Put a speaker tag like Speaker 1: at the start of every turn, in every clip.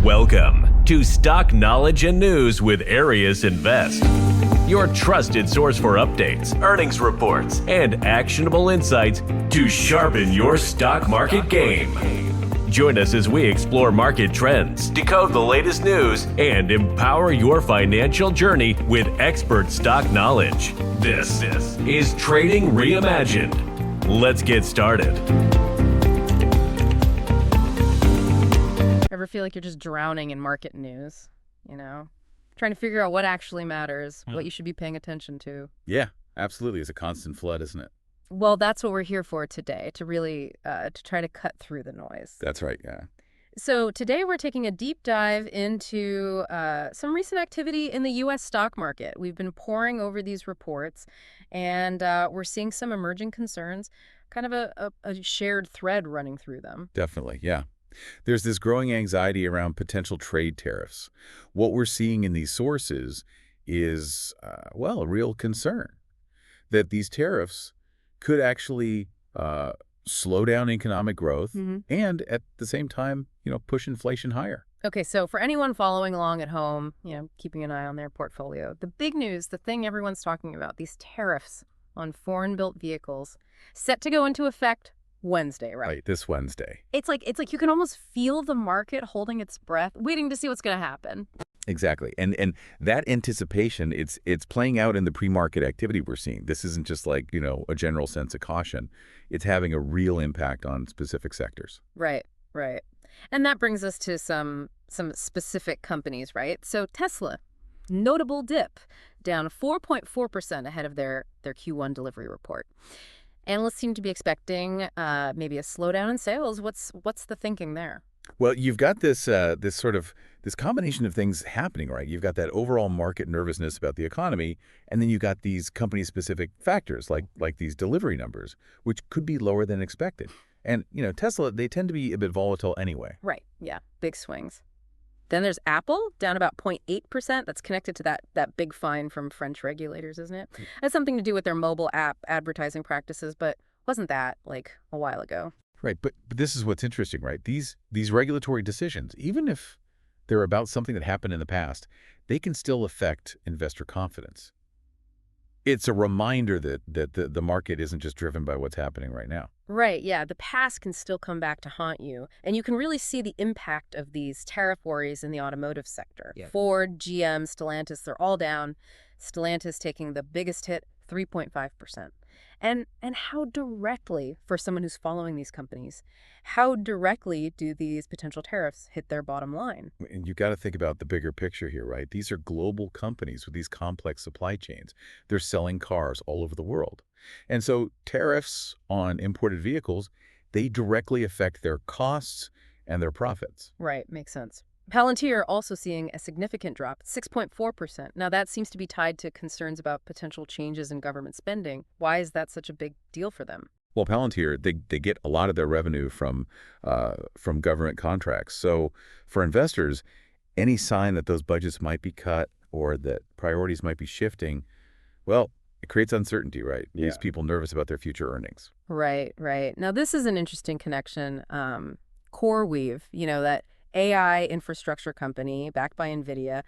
Speaker 1: Welcome to Stock Knowledge and News with Arieous Invest, your trusted source for updates, earnings reports, and actionable insights to sharpen your stock market game. Join us as we explore market trends, decode the latest news, and empower your financial journey with expert stock knowledge. This is Trading Reimagined. Let's get started.
Speaker 2: Ever feel like you're just drowning in market news, trying to figure out what actually matters, what you should be paying attention to?
Speaker 3: Yeah, absolutely. It's a constant flood, isn't it?
Speaker 2: Well, that's what we're here for today, to really to try to cut through the noise.
Speaker 3: That's right, yeah.
Speaker 2: So today we're taking a deep dive into some recent activity in the U.S. stock market. We've been poring over these reports, and we're seeing some emerging concerns, kind of a shared thread running through them.
Speaker 3: Definitely, yeah. There's this growing anxiety around potential trade tariffs. What we're seeing in these sources is, a real concern that these tariffs could actually slow down economic growth and at the same time, push inflation higher.
Speaker 2: Okay, so for anyone following along at home, keeping an eye on their portfolio, the big news, the thing everyone's talking about, these tariffs on foreign-built vehicles set to go into effect Wednesday, right?
Speaker 3: Right, this Wednesday.
Speaker 2: It's like you can almost feel the market holding its breath, waiting to see what's going to happen.
Speaker 3: Exactly. And that anticipation, it's playing out in the pre-market activity we're seeing. This isn't just like, a general sense of caution. It's having a real impact on specific sectors.
Speaker 2: Right. And that brings us to some specific companies, right? So Tesla, notable dip, down 4.4% ahead of their Q1 delivery report. Analysts seem to be expecting maybe a slowdown in sales. What's the thinking there?
Speaker 3: Well, you've got this combination of things happening, right? You've got that overall market nervousness about the economy, and then you've got these company-specific factors like these delivery numbers, which could be lower than expected. And, Tesla, they tend to be a bit volatile anyway.
Speaker 2: Right, yeah, big swings. Then there's Apple, down about 0.8%. That's connected to that big fine from French regulators, isn't it? Has something to do with their mobile app advertising practices, but wasn't that like a while ago?
Speaker 3: Right, but this is what's interesting, right? These regulatory decisions, even if they're about something that happened in the past, they can still affect investor confidence. It's a reminder that the market isn't just driven by what's happening right now.
Speaker 2: Right, yeah. The past can still come back to haunt you. And you can really see the impact of these tariff worries in the automotive sector. Yeah. Ford, GM, Stellantis, they're all down. Stellantis taking the biggest hit, 3.5%. And how directly, for someone who's following these companies, how directly do these potential tariffs hit their bottom line?
Speaker 3: And you got to think about the bigger picture here, right? These are global companies with these complex supply chains. They're selling cars all over the world. And so tariffs on imported vehicles, they directly affect their costs and their profits.
Speaker 2: Right, makes sense. Palantir also seeing a significant drop, 6.4%. Now, that seems to be tied to concerns about potential changes in government spending. Why is that such a big deal for them?
Speaker 3: Well, Palantir, they get a lot of their revenue from government contracts. So for investors, any sign that those budgets might be cut or that priorities might be shifting, well, it creates uncertainty, right? Yeah. Leaves people nervous about their future earnings.
Speaker 2: Right. Now, this is an interesting connection. CoreWeave, that AI infrastructure company backed by NVIDIA,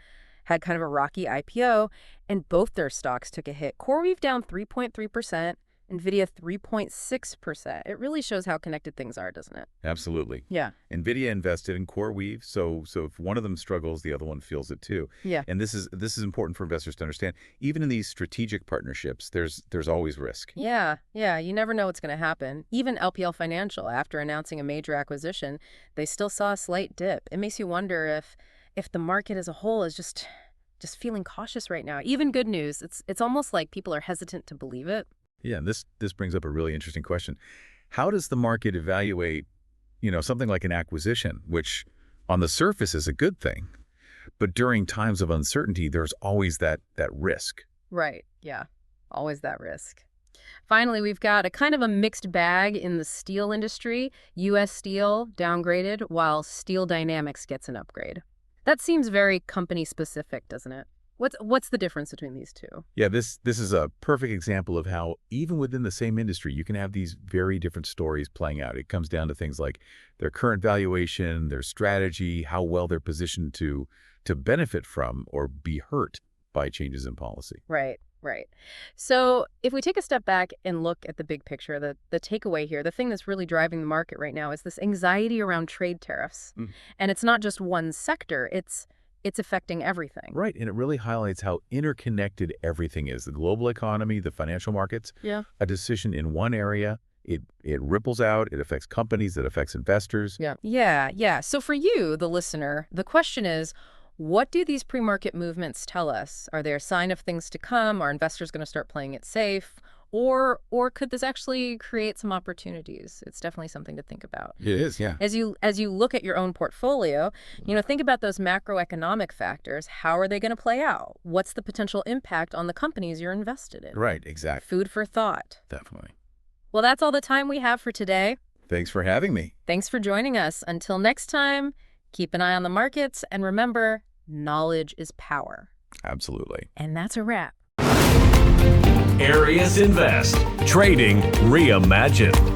Speaker 2: had kind of a rocky IPO, and both their stocks took a hit. CoreWeave down 3.3%, NVIDIA 3.6%. It really shows how connected things are, doesn't it?
Speaker 3: Absolutely.
Speaker 2: Yeah.
Speaker 3: NVIDIA invested in CoreWeave, so if one of them struggles, the other one feels it too.
Speaker 2: Yeah.
Speaker 3: And this is important for investors to understand. Even in these strategic partnerships, there's always risk.
Speaker 2: Yeah. You never know what's going to happen. Even LPL Financial, after announcing a major acquisition, they still saw a slight dip. It makes you wonder if the market as a whole is just feeling cautious right now. Even good news, it's almost like people are hesitant to believe it.
Speaker 3: Yeah, this brings up a really interesting question. How does the market evaluate, something like an acquisition, which on the surface is a good thing, but during times of uncertainty, there's always that risk.
Speaker 2: Right, yeah, always that risk. Finally, we've got a kind of a mixed bag in the steel industry. U.S. Steel downgraded, while Steel Dynamics gets an upgrade. That seems very company-specific, doesn't it? What's the difference between these two?
Speaker 3: Yeah, this is a perfect example of how even within the same industry, you can have these very different stories playing out. It comes down to things like their current valuation, their strategy, how well they're positioned to benefit from or be hurt by changes in policy.
Speaker 2: Right, right. So if we take a step back and look at the big picture, the takeaway here, the thing that's really driving the market right now is this anxiety around trade tariffs. And it's not just one sector, it's affecting everything.
Speaker 3: Right, and it really highlights how interconnected everything is. The global economy, the financial markets,
Speaker 2: Yeah.
Speaker 3: a decision in one area, it ripples out, it affects companies, it affects investors.
Speaker 2: Yeah. So for you, the listener, the question is, what do these pre-market movements tell us? Are they a sign of things to come? Are investors going to start playing it safe? Or could this actually create some opportunities? It's definitely something to think about.
Speaker 3: It is, yeah.
Speaker 2: As you look at your own portfolio, think about those macroeconomic factors. How are they going to play out? What's the potential impact on the companies you're invested in?
Speaker 3: Right, exactly.
Speaker 2: Food for thought.
Speaker 3: Definitely.
Speaker 2: Well, that's all the time we have for today.
Speaker 3: Thanks for having me.
Speaker 2: Thanks for joining us. Until next time, keep an eye on the markets, and remember, knowledge is power.
Speaker 3: Absolutely.
Speaker 2: And that's a wrap.
Speaker 1: Arieous Invest. Trading reimagined.